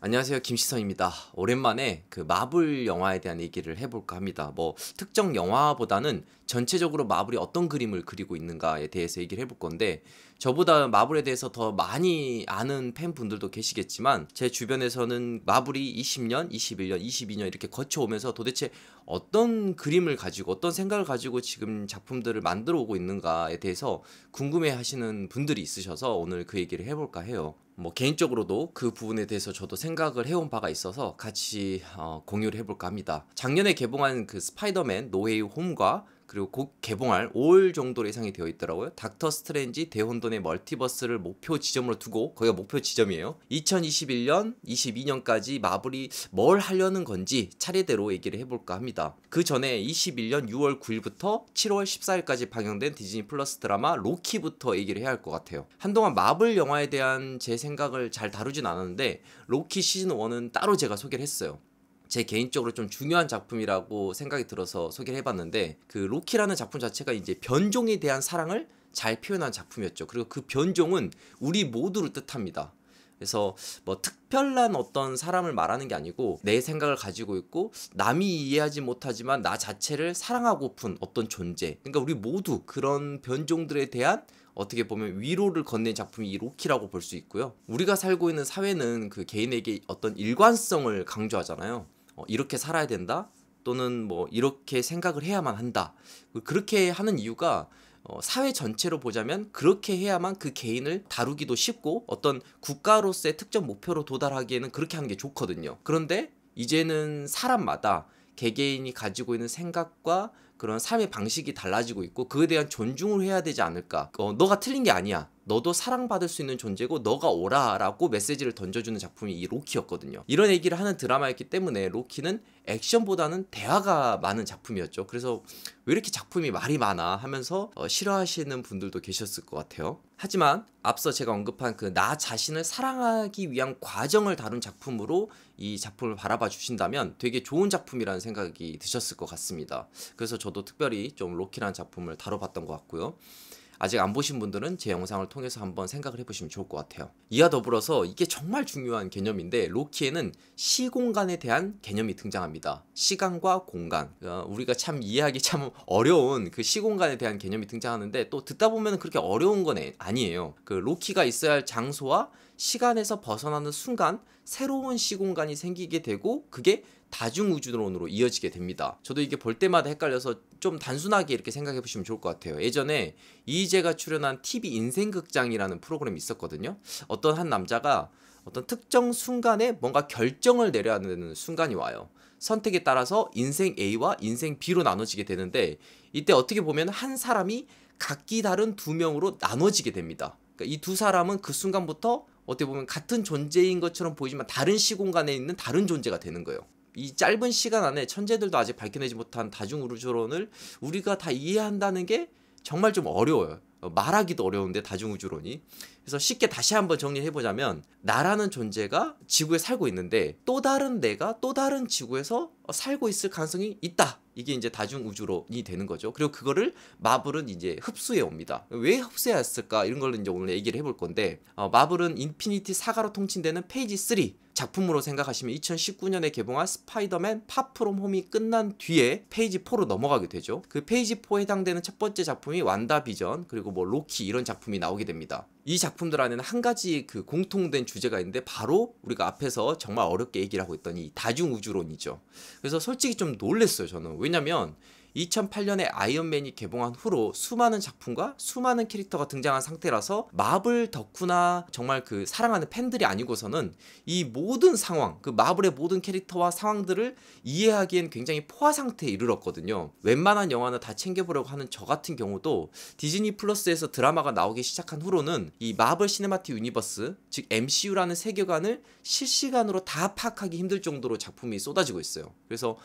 안녕하세요, 김시성입니다. 오랜만에 그 마블 영화에 대한 얘기를 해볼까 합니다. 뭐 특정 영화보다는 전체적으로 마블이 어떤 그림을 그리고 있는가에 대해서 얘기를 해볼 건데, 저보다 마블에 대해서 더 많이 아는 팬분들도 계시겠지만 제 주변에서는 마블이 20년, 21년, 22년 이렇게 거쳐오면서 도대체 어떤 그림을 가지고 어떤 생각을 가지고 지금 작품들을 만들어 오고 있는가에 대해서 궁금해 하시는 분들이 있으셔서 오늘 그 얘기를 해볼까 해요. 뭐 개인적으로도 그 부분에 대해서 저도 생각을 해온 바가 있어서 같이 공유를 해볼까 합니다. 작년에 개봉한 그 스파이더맨 노웨이 홈과 그리고 곧 개봉할 5월 정도 예상이 되어 있더라고요. 닥터 스트레인지 대혼돈의 멀티버스를 목표 지점으로 두고, 거기가 목표 지점이에요. 2021년, 22년까지 마블이 뭘 하려는 건지 차례대로 얘기를 해볼까 합니다. 그 전에 21년 6월 9일부터 7월 14일까지 방영된 디즈니 플러스 드라마 로키부터 얘기를 해야 할 것 같아요. 한동안 마블 영화에 대한 제 생각을 잘 다루진 않았는데 로키 시즌 1은 따로 제가 소개를 했어요. 제 개인적으로 좀 중요한 작품이라고 생각이 들어서 소개를 해봤는데, 그 로키라는 작품 자체가 이제 변종에 대한 사랑을 잘 표현한 작품이었죠. 그리고 그 변종은 우리 모두를 뜻합니다. 그래서 뭐 특별한 어떤 사람을 말하는 게 아니고 내 생각을 가지고 있고 남이 이해하지 못하지만 나 자체를 사랑하고픈 어떤 존재, 그러니까 우리 모두 그런 변종들에 대한 어떻게 보면 위로를 건넨 작품이 이 로키라고 볼 수 있고요. 우리가 살고 있는 사회는 그 개인에게 어떤 일관성을 강조하잖아요. 이렇게 살아야 된다, 또는 뭐 이렇게 생각을 해야만 한다. 그렇게 하는 이유가 사회 전체로 보자면 그렇게 해야만 그 개인을 다루기도 쉽고 어떤 국가로서의 특정 목표로 도달하기에는 그렇게 하는 게 좋거든요. 그런데 이제는 사람마다 개개인이 가지고 있는 생각과 그런 삶의 방식이 달라지고 있고 그에 대한 존중을 해야 되지 않을까. 너가 틀린 게 아니야, 너도 사랑받을 수 있는 존재고 너가 오라 라고 메시지를 던져주는 작품이 이 로키였거든요. 이런 얘기를 하는 드라마였기 때문에 로키는 액션보다는 대화가 많은 작품이었죠. 그래서 왜 이렇게 작품이 말이 많아 하면서 싫어하시는 분들도 계셨을 것 같아요. 하지만 앞서 제가 언급한 그 나 자신을 사랑하기 위한 과정을 다룬 작품으로 이 작품을 바라봐 주신다면 되게 좋은 작품이라는 생각이 드셨을 것 같습니다. 그래서 저도 특별히 좀 로키라는 작품을 다뤄봤던 것 같고요. 아직 안 보신 분들은 제 영상을 통해서 한번 생각을 해보시면 좋을 것 같아요. 이와 더불어서 이게 정말 중요한 개념인데, 로키에는 시공간에 대한 개념이 등장합니다. 시간과 공간, 우리가 참 이해하기 참 어려운 그 시공간에 대한 개념이 등장하는데, 또 듣다 보면 그렇게 어려운 건 아니에요. 그 로키가 있어야 할 장소와 시간에서 벗어나는 순간 새로운 시공간이 생기게 되고 그게 다중우주론으로 이어지게 됩니다. 저도 이게 볼 때마다 헷갈려서 좀 단순하게 이렇게 생각해 보시면 좋을 것 같아요. 예전에 이희재가 출연한 TV 인생극장이라는 프로그램이 있었거든요. 어떤 한 남자가 어떤 특정 순간에 뭔가 결정을 내려야 하는 순간이 와요. 선택에 따라서 인생 A와 인생 B로 나눠지게 되는데, 이때 어떻게 보면 한 사람이 각기 다른 두 명으로 나눠지게 됩니다. 그러니까 이 두 사람은 그 순간부터 어떻게 보면 같은 존재인 것처럼 보이지만 다른 시공간에 있는 다른 존재가 되는 거예요. 이 짧은 시간 안에 천재들도 아직 밝혀내지 못한 다중우주론을 우리가 다 이해한다는 게 정말 좀 어려워요. 말하기도 어려운데 다중우주론이. 그래서 쉽게 다시 한번 정리해보자면, 나라는 존재가 지구에 살고 있는데 또 다른 내가 또 다른 지구에서 살고 있을 가능성이 있다. 이게 이제 다중우주론이 되는 거죠. 그리고 그거를 마블은 이제 흡수해 옵니다. 왜 흡수했을까, 이런 걸 이제 오늘 얘기를 해볼 건데, 마블은 인피니티 사가로 통칭되는 페이지 3 작품으로 생각하시면 2019년에 개봉한 스파이더맨 파프롬 홈이 끝난 뒤에 페이지 4로 넘어가게 되죠. 그 페이지 4에 해당되는 첫 번째 작품이 완다비전, 그리고 뭐 로키, 이런 작품이 나오게 됩니다. 이 작품들 안에는 한 가지 그 공통된 주제가 있는데, 바로 우리가 앞에서 정말 어렵게 얘기를 하고 있던 이 다중우주론이죠. 그래서 솔직히 좀 놀랬어요, 저는. 왜냐면 2008년에 아이언맨이 개봉한 후로 수많은 작품과 수많은 캐릭터가 등장한 상태라서 마블 덕후나 정말 그 사랑하는 팬들이 아니고서는 이 모든 상황, 그 마블의 모든 캐릭터와 상황들을 이해하기엔 굉장히 포화 상태에 이르렀거든요. 웬만한 영화는 다 챙겨보려고 하는 저 같은 경우도 디즈니 플러스에서 드라마가 나오기 시작한 후로는 이 마블 시네마틱 유니버스, 즉 MCU라는 세계관을 실시간으로 다 파악하기 힘들 정도로 작품이 쏟아지고 있어요. 그래서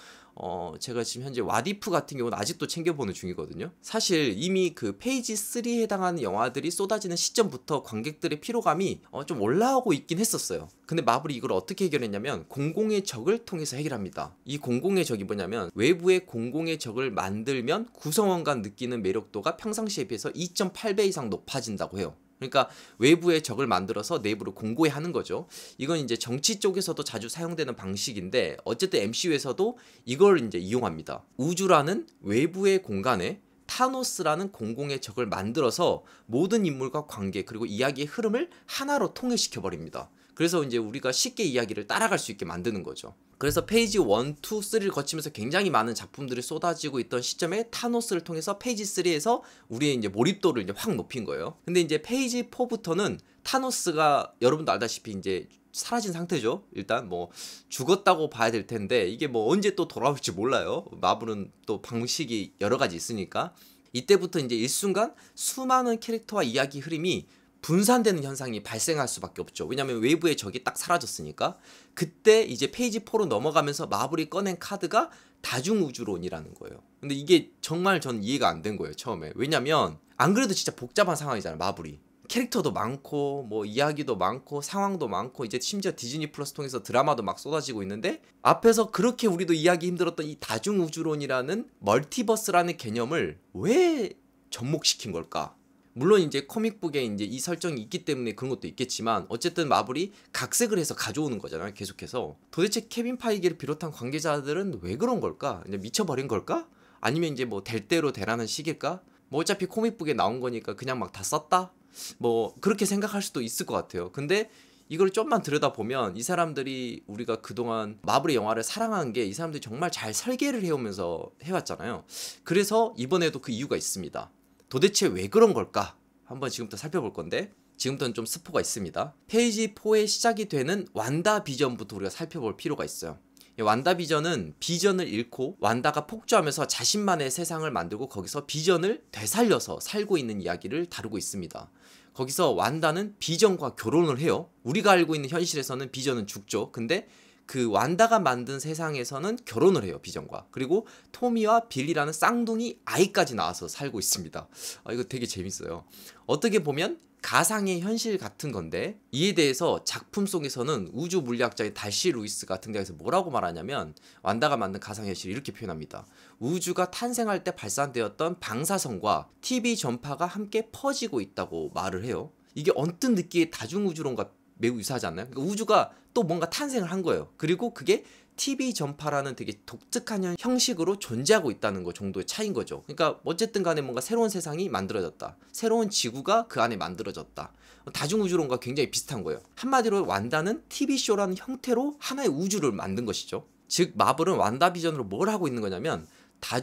제가 지금 현재 왓이프 같은 경우는 아직도 챙겨보는 중이거든요. 사실 이미 그 페이지 3에 해당하는 영화들이 쏟아지는 시점부터 관객들의 피로감이 좀 올라오고 있긴 했었어요. 근데 마블이 이걸 어떻게 해결했냐면 공공의 적을 통해서 해결합니다. 이 공공의 적이 뭐냐면, 외부에 공공의 적을 만들면 구성원과 느끼는 매력도가 평상시에 비해서 2.8배 이상 높아진다고 해요. 그러니까 외부에 적을 만들어서 내부로 공고히 하는 거죠. 이건 이제 정치 쪽에서도 자주 사용되는 방식인데 어쨌든 MCU에서도 이걸 이제 이용합니다. 우주라는 외부의 공간에 타노스라는 공공의 적을 만들어서 모든 인물과 관계 그리고 이야기의 흐름을 하나로 통일시켜 버립니다. 그래서 이제 우리가 쉽게 이야기를 따라갈 수 있게 만드는 거죠. 그래서 페이지 1, 2, 3를 거치면서 굉장히 많은 작품들이 쏟아지고 있던 시점에 타노스를 통해서 페이지 3에서 우리의 이제 몰입도를 이제 확 높인 거예요. 근데 이제 페이지 4부터는 타노스가 여러분도 알다시피 이제 사라진 상태죠. 일단 뭐 죽었다고 봐야 될 텐데 이게 뭐 언제 또 돌아올지 몰라요. 마블은 또 방식이 여러 가지 있으니까. 이때부터 이제 일순간 수많은 캐릭터와 이야기 흐름이 분산되는 현상이 발생할 수밖에 없죠. 왜냐하면 외부의 적이 딱 사라졌으니까. 그때 이제 페이지 4로 넘어가면서 마블이 꺼낸 카드가 다중우주론이라는 거예요. 근데 이게 정말 전 이해가 안 된 거예요, 처음에. 왜냐면 안 그래도 진짜 복잡한 상황이잖아요, 마블이. 캐릭터도 많고 뭐 이야기도 많고 상황도 많고 이제 심지어 디즈니 플러스 통해서 드라마도 막 쏟아지고 있는데 앞에서 그렇게 우리도 이해하기 힘들었던 이 다중우주론이라는 멀티버스라는 개념을 왜 접목시킨 걸까? 물론 이제 코믹북에 이제 이 설정이 있기 때문에 그런 것도 있겠지만 어쨌든 마블이 각색을 해서 가져오는 거잖아요, 계속해서. 도대체 케빈 파이기를 비롯한 관계자들은 왜 그런 걸까? 이제 미쳐버린 걸까? 아니면 이제 뭐 될 대로 되라는 식일까? 뭐 어차피 코믹북에 나온 거니까 그냥 막 다 썼다? 뭐 그렇게 생각할 수도 있을 것 같아요. 근데 이걸 좀만 들여다보면 이 사람들이 우리가 그동안 마블의 영화를 사랑한 게 이 사람들이 정말 잘 설계를 해오면서 해왔잖아요. 그래서 이번에도 그 이유가 있습니다. 도대체 왜 그런 걸까? 한번 지금부터 살펴볼 건데 지금부터는 좀 스포가 있습니다. 페이지 4의 시작이 되는 완다 비전부터 우리가 살펴볼 필요가 있어요. 완다 비전은 비전을 잃고 완다가 폭주하면서 자신만의 세상을 만들고 거기서 비전을 되살려서 살고 있는 이야기를 다루고 있습니다. 거기서 완다는 비전과 결혼을 해요. 우리가 알고 있는 현실에서는 비전은 죽죠. 근데 그 완다가 만든 세상에서는 결혼을 해요, 비전과. 그리고 토미와 빌리라는 쌍둥이 아이까지 낳아서 살고 있습니다. 이거 되게 재밌어요. 어떻게 보면 가상의 현실 같은 건데 이에 대해서 작품 속에서는 우주 물리학자의 달시 루이스가 등장해서 뭐라고 말하냐면 완다가 만든 가상현실을 이렇게 표현합니다. 우주가 탄생할 때 발산되었던 방사선과 TV 전파가 함께 퍼지고 있다고 말을 해요. 이게 언뜻 느끼기에 다중우주론과 매우 유사하지 않나요? 그러니까 우주가 또 뭔가 탄생을 한 거예요. 그리고 그게 TV 전파라는 되게 독특한 형식으로 존재하고 있다는 거 정도의 차이인 거죠. 그러니까 어쨌든 간에 뭔가 새로운 세상이 만들어졌다. 새로운 지구가 그 안에 만들어졌다. 다중우주론과 굉장히 비슷한 거예요. 한마디로 완다는 TV쇼라는 형태로 하나의 우주를 만든 것이죠. 즉 마블은 완다비전으로 뭘 하고 있는 거냐면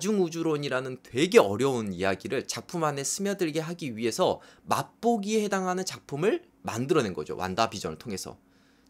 다중우주론이라는 되게 어려운 이야기를 작품 안에 스며들게 하기 위해서 맛보기에 해당하는 작품을 만들어낸 거죠. 완다비전을 통해서.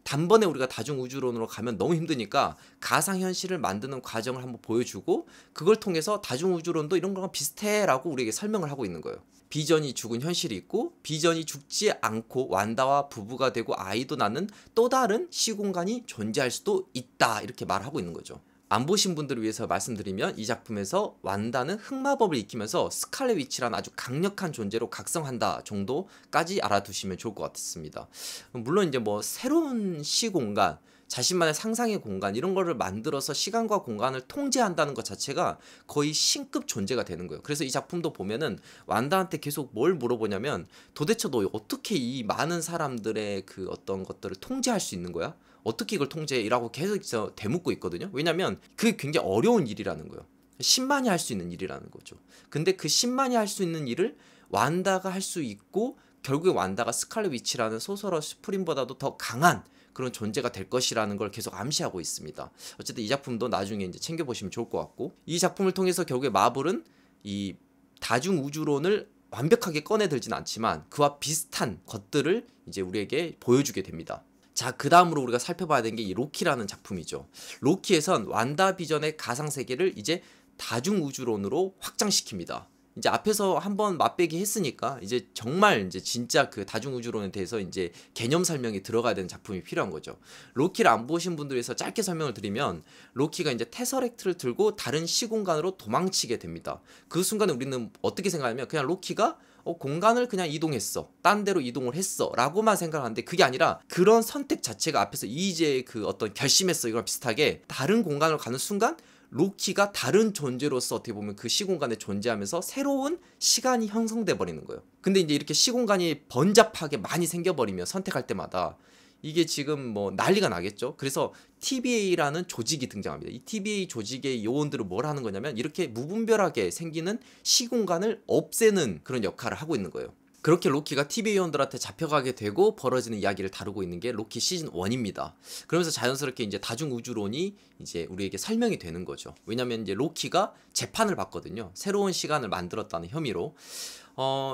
단번에 우리가 다중우주론으로 가면 너무 힘드니까 가상현실을 만드는 과정을 한번 보여주고 그걸 통해서 다중우주론도 이런 거랑 비슷해 라고 우리에게 설명을 하고 있는 거예요. 비전이 죽은 현실이 있고 비전이 죽지 않고 완다와 부부가 되고 아이도 낳는 또 다른 시공간이 존재할 수도 있다 이렇게 말하고 있는 거죠. 안 보신 분들을 위해서 말씀드리면 이 작품에서 완다는 흑마법을 익히면서 스칼렛 위치라는 아주 강력한 존재로 각성한다 정도까지 알아두시면 좋을 것 같습니다. 물론 이제 뭐 새로운 시공간, 자신만의 상상의 공간 이런 거를 만들어서 시간과 공간을 통제한다는 것 자체가 거의 신급 존재가 되는 거예요. 그래서 이 작품도 보면은 완다한테 계속 뭘 물어보냐면 도대체 너 어떻게 이 많은 사람들의 그 어떤 것들을 통제할 수 있는 거야? 어떻게 이걸 통제해라고 계속 되묻고 있거든요. 왜냐면 그게 굉장히 어려운 일이라는 거예요. 10만이 할 수 있는 일이라는 거죠. 근데 그 10만이 할 수 있는 일을 완다가 할 수 있고 결국에 완다가 스칼렛 위치라는 소설어 스프림보다도 더 강한 그런 존재가 될 것이라는 걸 계속 암시하고 있습니다. 어쨌든 이 작품도 나중에 이제 챙겨보시면 좋을 것 같고 이 작품을 통해서 결국에 마블은 이 다중우주론을 완벽하게 꺼내들진 않지만 그와 비슷한 것들을 이제 우리에게 보여주게 됩니다. 자, 그 다음으로 우리가 살펴봐야 되는 게 이 로키라는 작품이죠. 로키에선 완다비전의 가상세계를 이제 다중우주론으로 확장시킵니다. 이제 앞에서 한번 맛배기 했으니까 이제 정말 이제 진짜 그 다중우주론에 대해서 이제 개념 설명이 들어가야 되는 작품이 필요한 거죠. 로키를 안 보신 분들 위해서 짧게 설명을 드리면 로키가 이제 테서렉트를 들고 다른 시공간으로 도망치게 됩니다. 그 순간에 우리는 어떻게 생각하냐면 그냥 로키가 공간을 그냥 이동했어. 딴 데로 이동을 했어. 라고만 생각하는데 그게 아니라 그런 선택 자체가 앞에서 이제 그 어떤 결심했어. 이거랑 비슷하게 다른 공간으로 가는 순간 로키가 다른 존재로서 어떻게 보면 그 시공간에 존재하면서 새로운 시간이 형성돼 버리는 거예요. 근데 이제 이렇게 시공간이 번잡하게 많이 생겨버리면 선택할 때마다 이게 지금 뭐 난리가 나겠죠. 그래서 TBA라는 조직이 등장합니다. 이 TBA 조직의 요원들은 뭘 하는 거냐면 이렇게 무분별하게 생기는 시공간을 없애는 그런 역할을 하고 있는 거예요. 그렇게 로키가 TV 요원들한테 잡혀가게 되고 벌어지는 이야기를 다루고 있는 게 로키 시즌 1입니다. 그러면서 자연스럽게 이제 다중우주론이 이제 우리에게 설명이 되는 거죠. 왜냐면 이제 로키가 재판을 받거든요. 새로운 시간을 만들었다는 혐의로.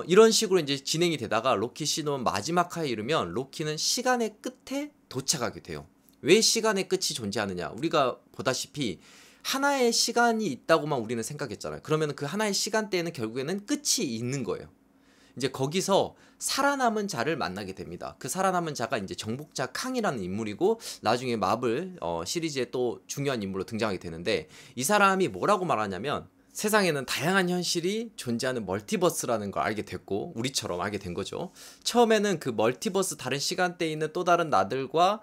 이런 식으로 이제 진행이 되다가 로키 시즌 1 마지막 화에 이르면 로키는 시간의 끝에 도착하게 돼요. 왜 시간의 끝이 존재하느냐? 우리가 보다시피 하나의 시간이 있다고만 우리는 생각했잖아요. 그러면 그 하나의 시간대에는 결국에는 끝이 있는 거예요. 이제 거기서 살아남은 자를 만나게 됩니다. 그 살아남은 자가 이제 정복자 캉이라는 인물이고 나중에 마블 시리즈에 또 중요한 인물로 등장하게 되는데 이 사람이 뭐라고 말하냐면 세상에는 다양한 현실이 존재하는 멀티버스라는 걸 알게 됐고 우리처럼 알게 된 거죠. 처음에는 그 멀티버스 다른 시간대에 있는 또 다른 나들과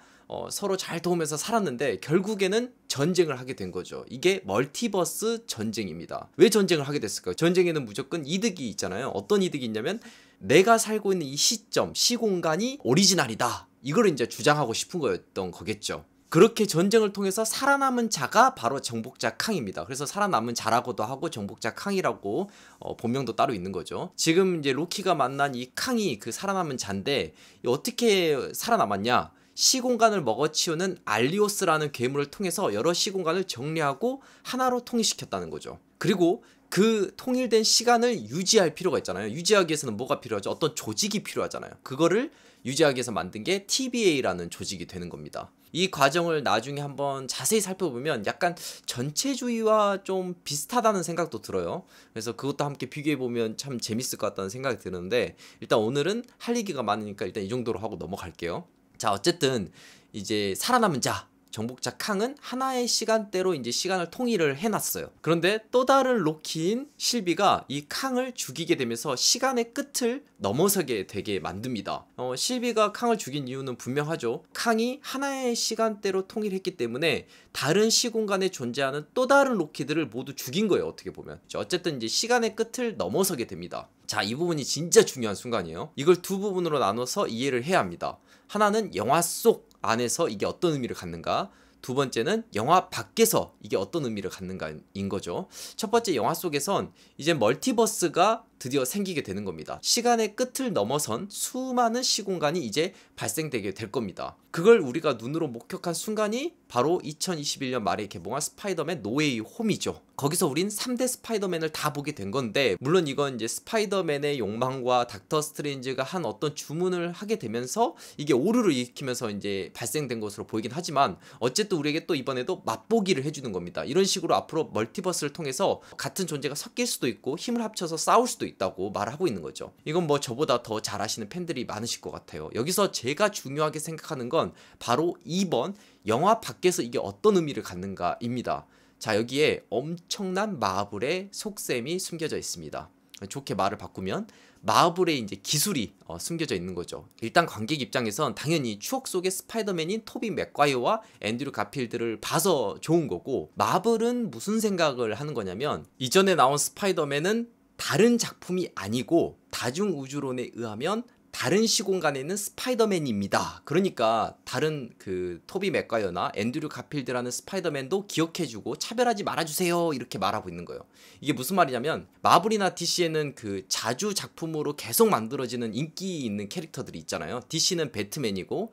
서로 잘 도우면서 살았는데 결국에는 전쟁을 하게 된 거죠. 이게 멀티버스 전쟁입니다. 왜 전쟁을 하게 됐을까요? 전쟁에는 무조건 이득이 있잖아요. 어떤 이득이 있냐면 내가 살고 있는 이 시점, 시공간이 오리지널이다. 이걸 이제 주장하고 싶은 거였던 거겠죠. 그렇게 전쟁을 통해서 살아남은 자가 바로 정복자 캉입니다. 그래서 살아남은 자라고도 하고 정복자 캉이라고 본명도 따로 있는 거죠. 지금 이제 로키가 만난 이 캉이 그 살아남은 자인데 어떻게 살아남았냐? 시공간을 먹어치우는 알리오스라는 괴물을 통해서 여러 시공간을 정리하고 하나로 통일시켰다는 거죠. 그리고 그 통일된 시간을 유지할 필요가 있잖아요. 유지하기 위해서는 뭐가 필요하죠? 어떤 조직이 필요하잖아요. 그거를 유지하기 위해서 만든 게 TBA라는 조직이 되는 겁니다. 이 과정을 나중에 한번 자세히 살펴보면 약간 전체주의와 좀 비슷하다는 생각도 들어요. 그래서 그것도 함께 비교해보면 참 재밌을 것 같다는 생각이 드는데 일단 오늘은 할 얘기가 많으니까 일단 이 정도로 하고 넘어갈게요. 자, 어쨌든 이제 살아남은 자 정복자 캉은 하나의 시간대로 이제 시간을 통일을 해놨어요. 그런데 또 다른 로키인 실비가 이 캉을 죽이게 되면서 시간의 끝을 넘어서게 되게 만듭니다. 실비가 캉을 죽인 이유는 분명하죠. 캉이 하나의 시간대로 통일했기 때문에 다른 시공간에 존재하는 또 다른 로키들을 모두 죽인 거예요. 어떻게 보면. 어쨌든 이제 시간의 끝을 넘어서게 됩니다. 자, 이 부분이 진짜 중요한 순간이에요. 이걸 두 부분으로 나눠서 이해를 해야 합니다. 하나는 영화 속 안에서 이게 어떤 의미를 갖는가, 두 번째는 영화 밖에서 이게 어떤 의미를 갖는가인 거죠. 첫 번째 영화 속에선 이제 멀티버스가 드디어 생기게 되는 겁니다. 시간의 끝을 넘어선 수많은 시공간이 이제 발생되게 될 겁니다. 그걸 우리가 눈으로 목격한 순간이 바로 2021년 말에 개봉한 스파이더맨 노웨이 홈이죠. 거기서 우린 3대 스파이더맨을 다 보게 된 건데 물론 이건 이제 스파이더맨의 욕망과 닥터 스트레인지가 한 어떤 주문을 하게 되면서 이게 오류를 일으키면서 이제 발생된 것으로 보이긴 하지만 어쨌든 우리에게 또 이번에도 맛보기를 해주는 겁니다. 이런 식으로 앞으로 멀티버스를 통해서 같은 존재가 섞일 수도 있고 힘을 합쳐서 싸울 수도 있다고 말하고 있는 거죠. 이건 뭐 저보다 더 잘 아시는 팬들이 많으실 것 같아요. 여기서 제가 중요하게 생각하는 건 바로 2번 영화 밖에서 이게 어떤 의미를 갖는가입니다. 자, 여기에 엄청난 마블의 속셈이 숨겨져 있습니다. 좋게 말을 바꾸면 마블의 이제 기술이 숨겨져 있는 거죠. 일단 관객 입장에선 당연히 추억 속의 스파이더맨인 토비 맥과이어와 앤드류 가필드를 봐서 좋은 거고 마블은 무슨 생각을 하는 거냐면 이전에 나온 스파이더맨은 다른 작품이 아니고 다중우주론에 의하면 다른 시공간에 있는 스파이더맨입니다. 그러니까 다른 그 토비 맥과이어나 앤드류 가필드라는 스파이더맨도 기억해주고 차별하지 말아주세요 이렇게 말하고 있는 거예요. 이게 무슨 말이냐면 마블이나 DC에는 그 자주 작품으로 계속 만들어지는 인기 있는 캐릭터들이 있잖아요. DC는 배트맨이고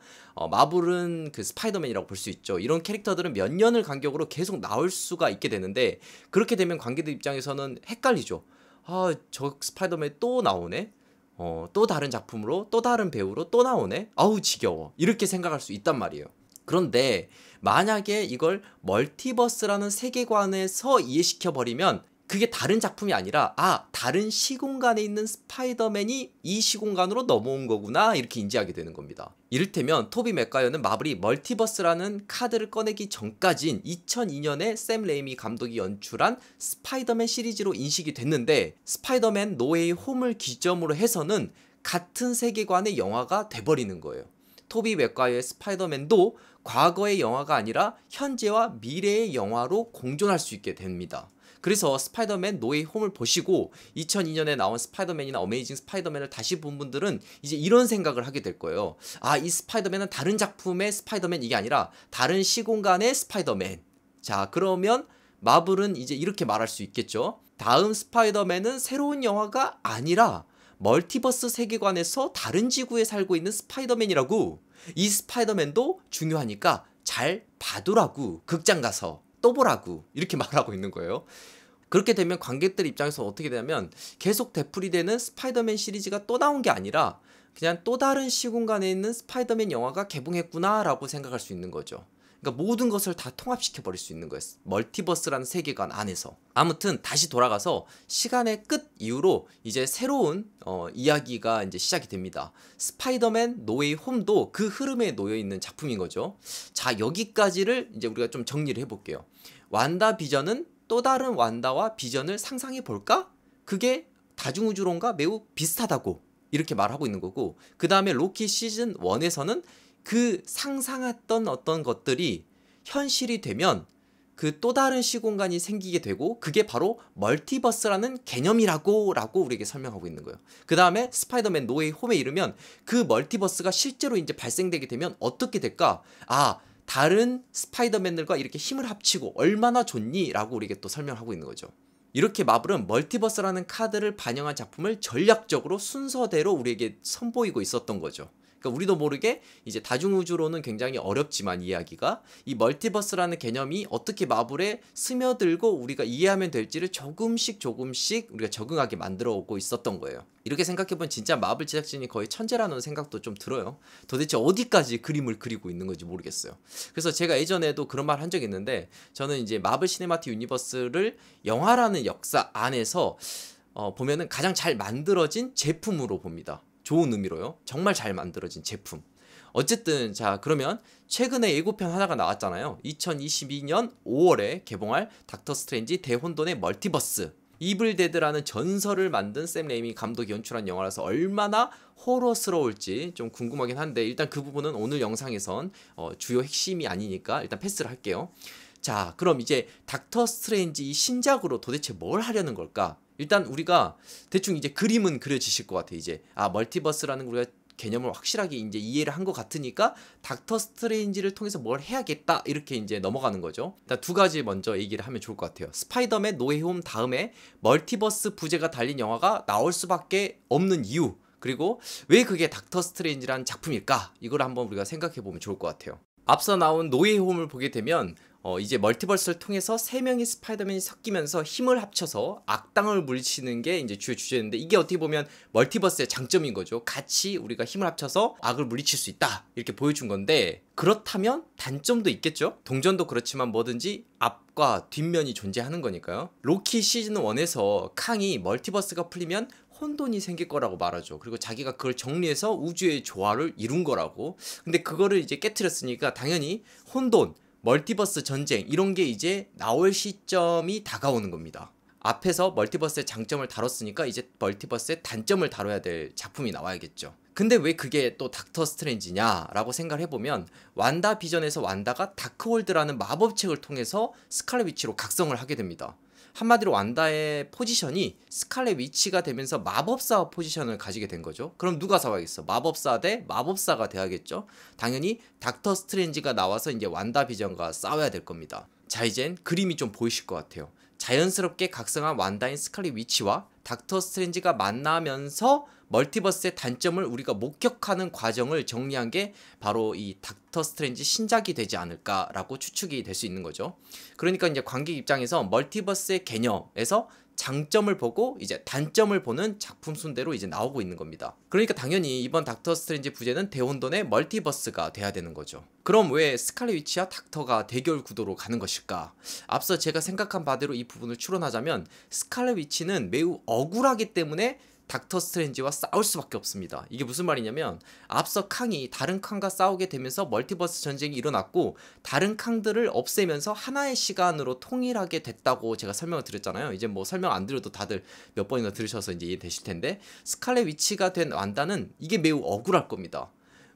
마블은 그 스파이더맨이라고 볼 수 있죠. 이런 캐릭터들은 몇 년을 간격으로 계속 나올 수가 있게 되는데 그렇게 되면 관객들 입장에서는 헷갈리죠. 아, 저 스파이더맨 또 나오네? 또 다른 작품으로 또 다른 배우로 또 나오네? 아우 지겨워. 이렇게 생각할 수 있단 말이에요. 그런데 만약에 이걸 멀티버스라는 세계관에서 이해시켜버리면 그게 다른 작품이 아니라 다른 시공간에 있는 스파이더맨이 이 시공간으로 넘어온 거구나 이렇게 인지하게 되는 겁니다. 이를테면 토비 맥과이어는 마블이 멀티버스라는 카드를 꺼내기 전까진 2002년에 샘 레이미 감독이 연출한 스파이더맨 시리즈로 인식이 됐는데 스파이더맨 노웨이 홈을 기점으로 해서는 같은 세계관의 영화가 돼버리는 거예요. 토비 맥과이어의 스파이더맨도 과거의 영화가 아니라 현재와 미래의 영화로 공존할 수 있게 됩니다. 그래서 스파이더맨 노웨이 홈을 보시고 2002년에 나온 스파이더맨이나 어메이징 스파이더맨을 다시 본 분들은 이제 이런 생각을 하게 될 거예요. 아, 이 스파이더맨은 다른 작품의 스파이더맨 이게 아니라 다른 시공간의 스파이더맨. 자, 그러면 마블은 이제 이렇게 말할 수 있겠죠. 다음 스파이더맨은 새로운 영화가 아니라 멀티버스 세계관에서 다른 지구에 살고 있는 스파이더맨이라고. 이 스파이더맨도 중요하니까 잘 봐두라고. 극장 가서 또 보라고. 이렇게 말하고 있는 거예요. 그렇게 되면 관객들 입장에서 어떻게 되냐면 계속 되풀이되는 스파이더맨 시리즈가 또 나온 게 아니라 그냥 또 다른 시공간에 있는 스파이더맨 영화가 개봉했구나 라고 생각할 수 있는 거죠. 그러니까 모든 것을 다 통합시켜 버릴 수 있는 거예요. 멀티버스라는 세계관 안에서. 아무튼 다시 돌아가서 시간의 끝 이후로 이제 새로운 이야기가 이제 시작이 됩니다. 스파이더맨 노웨이 홈도 그 흐름에 놓여 있는 작품인 거죠. 자, 여기까지를 이제 우리가 좀 정리를 해볼게요. 완다 비전은 또 다른 완다와 비전을 상상해 볼까? 그게 다중우주론과 매우 비슷하다고 이렇게 말하고 있는 거고, 그 다음에 로키 시즌 1에서는 그 상상했던 어떤 것들이 현실이 되면 그 또 다른 시공간이 생기게 되고 그게 바로 멀티버스라는 개념이라고 우리에게 설명하고 있는 거예요. 그 다음에 스파이더맨 노웨이 홈에 이르면 그 멀티버스가 실제로 이제 발생되게 되면 어떻게 될까? 아, 다른 스파이더맨들과 이렇게 힘을 합치고 얼마나 좋니? 라고 우리에게 또 설명하고 있는 거죠. 이렇게 마블은 멀티버스라는 카드를 반영한 작품을 전략적으로 순서대로 우리에게 선보이고 있었던 거죠. 그러니까 우리도 모르게 이제 다중우주로는 굉장히 어렵지만 이야기가 이 멀티버스라는 개념이 어떻게 마블에 스며들고 우리가 이해하면 될지를 조금씩 우리가 적응하게 만들어 오고 있었던 거예요. 이렇게 생각해보면 진짜 마블 제작진이 거의 천재라는 생각도 좀 들어요. 도대체 어디까지 그림을 그리고 있는 건지 모르겠어요. 그래서 제가 예전에도 그런 말 한 적이 있는데, 저는 이제 마블 시네마틱 유니버스를 영화라는 역사 안에서 보면은 가장 잘 만들어진 제품으로 봅니다. 좋은 의미로요. 정말 잘 만들어진 제품. 어쨌든 자, 그러면 최근에 예고편 하나가 나왔잖아요. 2022년 5월에 개봉할 닥터 스트레인지 대혼돈의 멀티버스. 이블데드라는 전설을 만든 샘 레이미 감독이 연출한 영화라서 얼마나 호러스러울지 좀 궁금하긴 한데, 일단 그 부분은 오늘 영상에선 주요 핵심이 아니니까 일단 패스를 할게요. 자, 그럼 이제 닥터 스트레인지 이 신작으로 도대체 뭘 하려는 걸까? 일단 우리가 대충 이제 그림은 그려지실 것 같아요. 이제 멀티버스라는 우리가 개념을 확실하게 이제 이해를 한 것 같으니까 닥터 스트레인지를 통해서 뭘 해야겠다 이렇게 이제 넘어가는 거죠. 일단 두 가지 먼저 얘기를 하면 좋을 것 같아요. 스파이더맨 노웨이 홈 다음에 멀티버스 부제가 달린 영화가 나올 수밖에 없는 이유, 그리고 왜 그게 닥터 스트레인지라는 작품일까? 이걸 한번 우리가 생각해 보면 좋을 것 같아요. 앞서 나온 노웨이 홈을 보게 되면 이제 멀티버스를 통해서 세 명의 스파이더맨이 섞이면서 힘을 합쳐서 악당을 물리치는 게 이제 주요 주제인데, 이게 어떻게 보면 멀티버스의 장점인 거죠. 같이 우리가 힘을 합쳐서 악을 물리칠 수 있다 이렇게 보여준 건데, 그렇다면 단점도 있겠죠. 동전도 그렇지만 뭐든지 앞과 뒷면이 존재하는 거니까요. 로키 시즌 1에서 캉이 멀티버스가 풀리면 혼돈이 생길 거라고 말하죠. 그리고 자기가 그걸 정리해서 우주의 조화를 이룬 거라고. 근데 그거를 이제 깨트렸으니까 당연히 혼돈, 멀티버스 전쟁 이런 게 이제 나올 시점이 다가오는 겁니다. 앞에서 멀티버스의 장점을 다뤘으니까 이제 멀티버스의 단점을 다뤄야 될 작품이 나와야겠죠. 근데 왜 그게 또 닥터 스트레인지냐 라고 생각을 해보면, 완다 비전에서 완다가 다크홀드라는 마법책을 통해서 스칼렛 위치로 각성을 하게 됩니다. 한마디로 완다의 포지션이 스칼렛 위치가 되면서 마법사 포지션을 가지게 된 거죠. 그럼 누가 싸워야겠어? 마법사 대 마법사가 돼야겠죠. 당연히 닥터 스트레인지가 나와서 이제 완다 비전과 싸워야 될 겁니다. 자, 이젠 그림이 좀 보이실 것 같아요. 자연스럽게 각성한 완다인 스칼렛 위치와 닥터 스트레인지가 만나면서 멀티버스의 단점을 우리가 목격하는 과정을 정리한 게 바로 이 닥터 스트레인지 신작이 되지 않을까라고 추측이 될 수 있는 거죠. 그러니까 이제 관객 입장에서 멀티버스의 개념에서 장점을 보고 이제 단점을 보는 작품 순대로 이제 나오고 있는 겁니다. 그러니까 당연히 이번 닥터 스트레인지 부제는 대혼돈의 멀티버스가 돼야 되는 거죠. 그럼 왜 스칼렛 위치와 닥터가 대결 구도로 가는 것일까? 앞서 제가 생각한 바대로 이 부분을 추론하자면, 스칼렛 위치는 매우 억울하기 때문에 닥터 스트레인지와 싸울 수밖에 없습니다. 이게 무슨 말이냐면, 앞서 캉이 다른 캉과 싸우게 되면서 멀티버스 전쟁이 일어났고 다른 캉들을 없애면서 하나의 시간으로 통일하게 됐다고 제가 설명을 드렸잖아요. 이제 뭐 설명 안 드려도 다들 몇 번이나 들으셔서 이제 이해되실 텐데, 스칼렛 위치가 된 완다는 이게 매우 억울할 겁니다.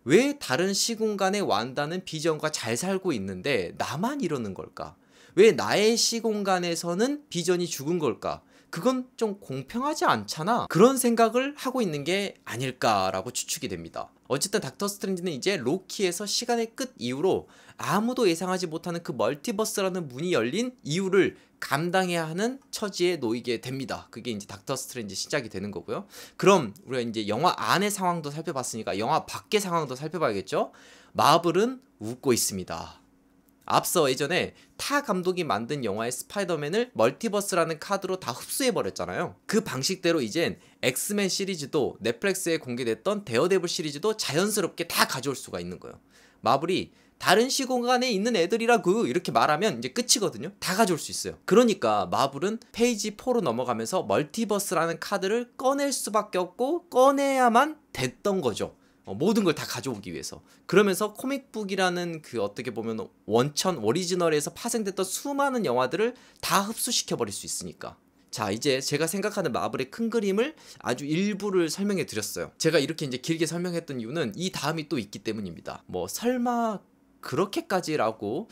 왜 다른 시공간의 완다는 비전과 잘 살고 있는데 나만 이러는 걸까? 왜 나의 시공간에서는 비전이 죽은 걸까? 그건 좀 공평하지 않잖아. 그런 생각을 하고 있는 게 아닐까라고 추측이 됩니다. 어쨌든 닥터 스트레인지는 이제 로키에서 시간의 끝 이후로 아무도 예상하지 못하는 그 멀티버스라는 문이 열린 이유를 감당해야 하는 처지에 놓이게 됩니다. 그게 이제 닥터 스트레인지 시작이 되는 거고요. 그럼 우리가 이제 영화 안의 상황도 살펴봤으니까 영화 밖의 상황도 살펴봐야겠죠? 마블은 웃고 있습니다. 앞서 예전에 타 감독이 만든 영화의 스파이더맨을 멀티버스라는 카드로 다 흡수해버렸잖아요. 그 방식대로 이젠 엑스맨 시리즈도 넷플릭스에 공개됐던 데어데블 시리즈도 자연스럽게 다 가져올 수가 있는 거예요. 마블이 다른 시공간에 있는 애들이라고 이렇게 말하면 이제 끝이거든요. 다 가져올 수 있어요. 그러니까 마블은 페이지 4로 넘어가면서 멀티버스라는 카드를 꺼낼 수밖에 없고 꺼내야만 됐던 거죠. 모든 걸 다 가져오기 위해서. 그러면서 코믹북이라는 그 어떻게 보면 원천 오리지널에서 파생됐던 수많은 영화들을 다 흡수시켜 버릴 수 있으니까. 자, 이제 제가 생각하는 마블의 큰 그림을 아주 일부를 설명해 드렸어요. 제가 이렇게 이제 길게 설명했던 이유는 이 다음이 또 있기 때문입니다. 뭐 설마 그렇게까지라고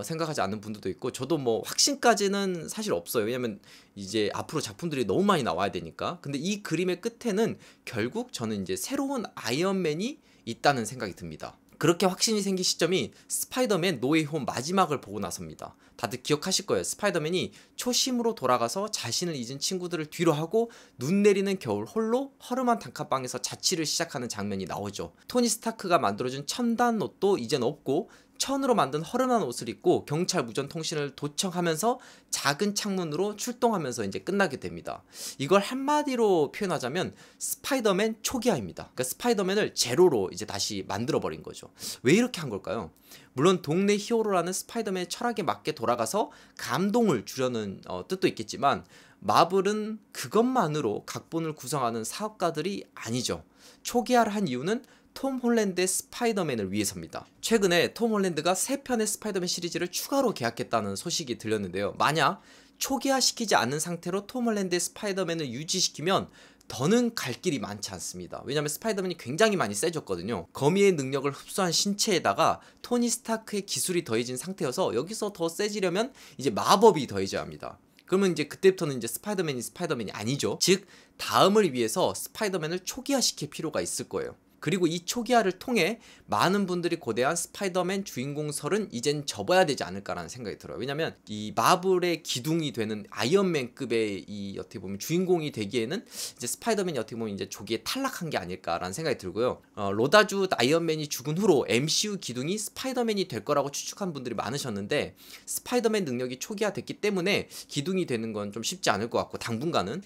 생각하지 않는 분들도 있고, 저도 뭐 확신까지는 사실 없어요. 왜냐면 이제 앞으로 작품들이 너무 많이 나와야 되니까. 근데 이 그림의 끝에는 결국 저는 이제 새로운 아이언맨이 있다는 생각이 듭니다. 그렇게 확신이 생긴 시점이 스파이더맨 노 웨이 홈 마지막을 보고 나서입니다. 다들 기억하실 거예요. 스파이더맨이 초심으로 돌아가서 자신을 잊은 친구들을 뒤로 하고 눈 내리는 겨울 홀로 허름한 단칸방에서 자취를 시작하는 장면이 나오죠. 토니 스타크가 만들어준 첨단 옷도 이젠 없고 천으로 만든 허름한 옷을 입고 경찰 무전 통신을 도청하면서 작은 창문으로 출동하면서 이제 끝나게 됩니다. 이걸 한마디로 표현하자면 스파이더맨 초기화입니다. 그러니까 스파이더맨을 제로로 이제 다시 만들어 버린 거죠. 왜 이렇게 한 걸까요? 물론 동네 히어로라는 스파이더맨의 철학에 맞게 돌아가서 감동을 주려는 뜻도 있겠지만, 마블은 그것만으로 각본을 구성하는 사업가들이 아니죠. 초기화를 한 이유는 톰 홀랜드의 스파이더맨을 위해서입니다. 최근에 톰 홀랜드가 3편의 스파이더맨 시리즈를 추가로 계약했다는 소식이 들렸는데요. 만약 초기화시키지 않는 상태로 톰 홀랜드의 스파이더맨을 유지시키면 더는 갈 길이 많지 않습니다. 왜냐하면 스파이더맨이 굉장히 많이 세졌거든요. 거미의 능력을 흡수한 신체에다가 토니 스타크의 기술이 더해진 상태여서 여기서 더 세지려면 이제 마법이 더해져야 합니다. 그러면 이제 그때부터는 이제 스파이더맨이 아니죠. 즉 다음을 위해서 스파이더맨을 초기화시킬 필요가 있을 거예요. 그리고 이 초기화를 통해 많은 분들이 고대한 스파이더맨 주인공설은 이젠 접어야 되지 않을까라는 생각이 들어요. 왜냐면 이 마블의 기둥이 되는 아이언맨급의 이 어떻게 보면 주인공이 되기에는 이제 스파이더맨이 어떻게 보면 이제 조기에 탈락한 게 아닐까라는 생각이 들고요. 로다주 아이언맨이 죽은 후로 MCU 기둥이 스파이더맨이 될 거라고 추측한 분들이 많으셨는데, 스파이더맨 능력이 초기화됐기 때문에 기둥이 되는 건 좀 쉽지 않을 것 같고, 당분간은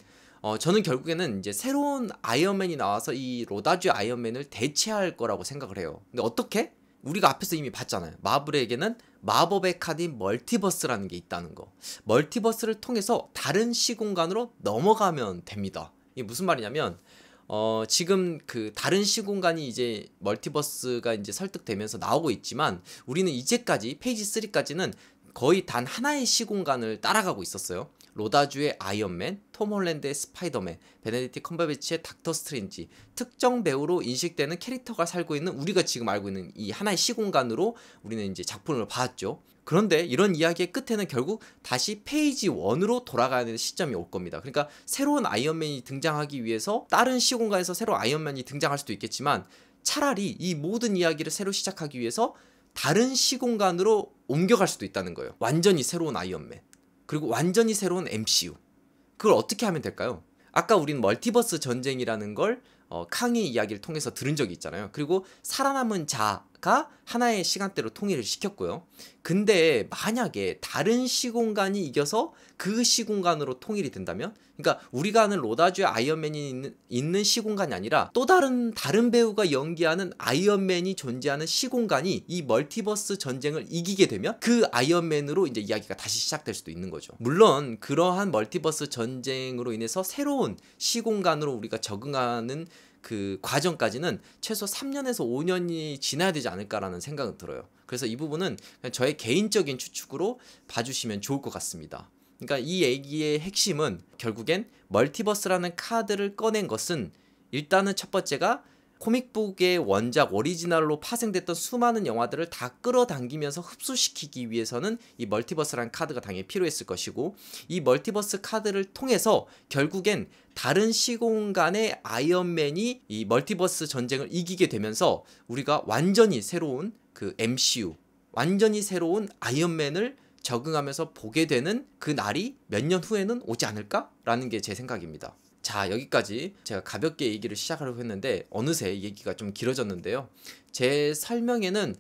저는 결국에는 이제 새로운 아이언맨이 나와서 이 로다주 아이언맨을 대체할 거라고 생각을 해요. 근데 어떻게? 우리가 앞에서 이미 봤잖아요. 마블에게는 마법의 카드인 멀티버스라는 게 있다는 거. 멀티버스를 통해서 다른 시공간으로 넘어가면 됩니다. 이게 무슨 말이냐면 지금 그 다른 시공간이 이제 멀티버스가 이제 설득되면서 나오고 있지만, 우리는 이제까지 페이지 3까지는 거의 단 하나의 시공간을 따라가고 있었어요. 로다주의 아이언맨, 톰 홀랜드의 스파이더맨, 베네딕트 컴버배치의 닥터 스트레인지, 특정 배우로 인식되는 캐릭터가 살고 있는 우리가 지금 알고 있는 이 하나의 시공간으로 우리는 이제 작품을 봤죠. 그런데 이런 이야기의 끝에는 결국 다시 페이지 1으로 돌아가야 되는 시점이 올 겁니다. 그러니까 새로운 아이언맨이 등장하기 위해서 다른 시공간에서 새로운 아이언맨이 등장할 수도 있겠지만, 차라리 이 모든 이야기를 새로 시작하기 위해서 다른 시공간으로 옮겨갈 수도 있다는 거예요. 완전히 새로운 아이언맨, 그리고 완전히 새로운 MCU. 그걸 어떻게 하면 될까요? 아까 우린 멀티버스 전쟁이라는 걸 캉의 이야기를 통해서 들은 적이 있잖아요. 그리고 살아남은 자가 하나의 시간대로 통일을 시켰고요. 근데 만약에 다른 시공간이 이겨서 그 시공간으로 통일이 된다면, 그러니까 우리가 아는 로다주의 아이언맨이 있는 시공간이 아니라 또 다른 배우가 연기하는 아이언맨이 존재하는 시공간이 이 멀티버스 전쟁을 이기게 되면 그 아이언맨으로 이제 이야기가 다시 시작될 수도 있는 거죠. 물론 그러한 멀티버스 전쟁으로 인해서 새로운 시공간으로 우리가 적응하는 그 과정까지는 최소 3년에서 5년이 지나야 되지 않을까라는 생각은 들어요. 그래서 이 부분은 그냥 저의 개인적인 추측으로 봐주시면 좋을 것 같습니다. 그러니까 이 얘기의 핵심은 결국엔 멀티버스라는 카드를 꺼낸 것은, 일단은 첫 번째가 코믹북의 원작 오리지널로 파생됐던 수많은 영화들을 다 끌어당기면서 흡수시키기 위해서는 이 멀티버스라는 카드가 당연히 필요했을 것이고, 이 멀티버스 카드를 통해서 결국엔 다른 시공간의 아이언맨이 이 멀티버스 전쟁을 이기게 되면서 우리가 완전히 새로운 그 MCU, 완전히 새로운 아이언맨을 적응하면서 보게 되는 그 날이 몇 년 후에는 오지 않을까라는 게 제 생각입니다. 자, 여기까지 제가 가볍게 얘기를 시작하려고 했는데 어느새 얘기가 좀 길어졌는데요. 제 설명에는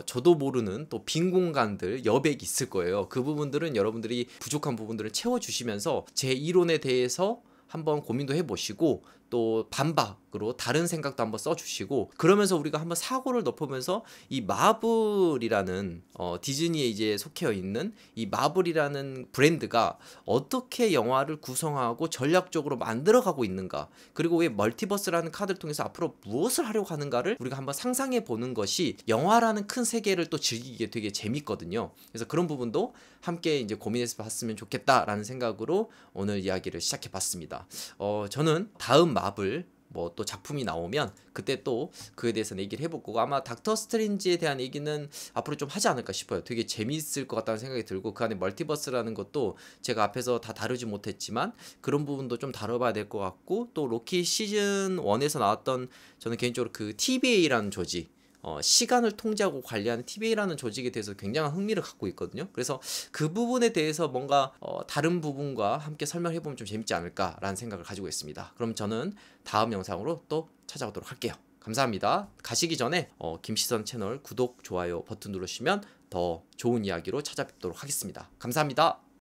저도 모르는 또 빈 공간들 여백이 있을 거예요. 그 부분들은 여러분들이 부족한 부분들을 채워주시면서 제 이론에 대해서 한번 고민도 해보시고 또 반박으로 다른 생각도 한번 써주시고, 그러면서 우리가 한번 사고를 넓히면서 이 마블이라는 디즈니에 이제 속해 있는 이 마블이라는 브랜드가 어떻게 영화를 구성하고 전략적으로 만들어가고 있는가, 그리고 왜 멀티버스라는 카드를 통해서 앞으로 무엇을 하려고 하는가를 우리가 한번 상상해 보는 것이 영화라는 큰 세계를 또 즐기기에 되게 재밌거든요. 그래서 그런 부분도 함께 이제 고민해서 봤으면 좋겠다라는 생각으로 오늘 이야기를 시작해 봤습니다. 저는 다음 마블 뭐 또 작품이 나오면 그때 또 그에 대해서는 얘기를 해볼 거고, 아마 닥터 스트레인지에 대한 얘기는 앞으로 좀 하지 않을까 싶어요. 되게 재미있을 것 같다는 생각이 들고, 그 안에 멀티버스라는 것도 제가 앞에서 다 다루지 못했지만 그런 부분도 좀 다뤄봐야 될 것 같고, 또 로키 시즌 1에서 나왔던, 저는 개인적으로 그 TBA라는 조직, 시간을 통제하고 관리하는 TBA라는 조직에 대해서 굉장한 흥미를 갖고 있거든요. 그래서 그 부분에 대해서 뭔가 다른 부분과 함께 설명해보면 좀 재밌지 않을까라는 생각을 가지고 있습니다. 그럼 저는 다음 영상으로 또 찾아오도록 할게요. 감사합니다. 가시기 전에 김시선 채널 구독, 좋아요 버튼 누르시면 더 좋은 이야기로 찾아뵙도록 하겠습니다. 감사합니다.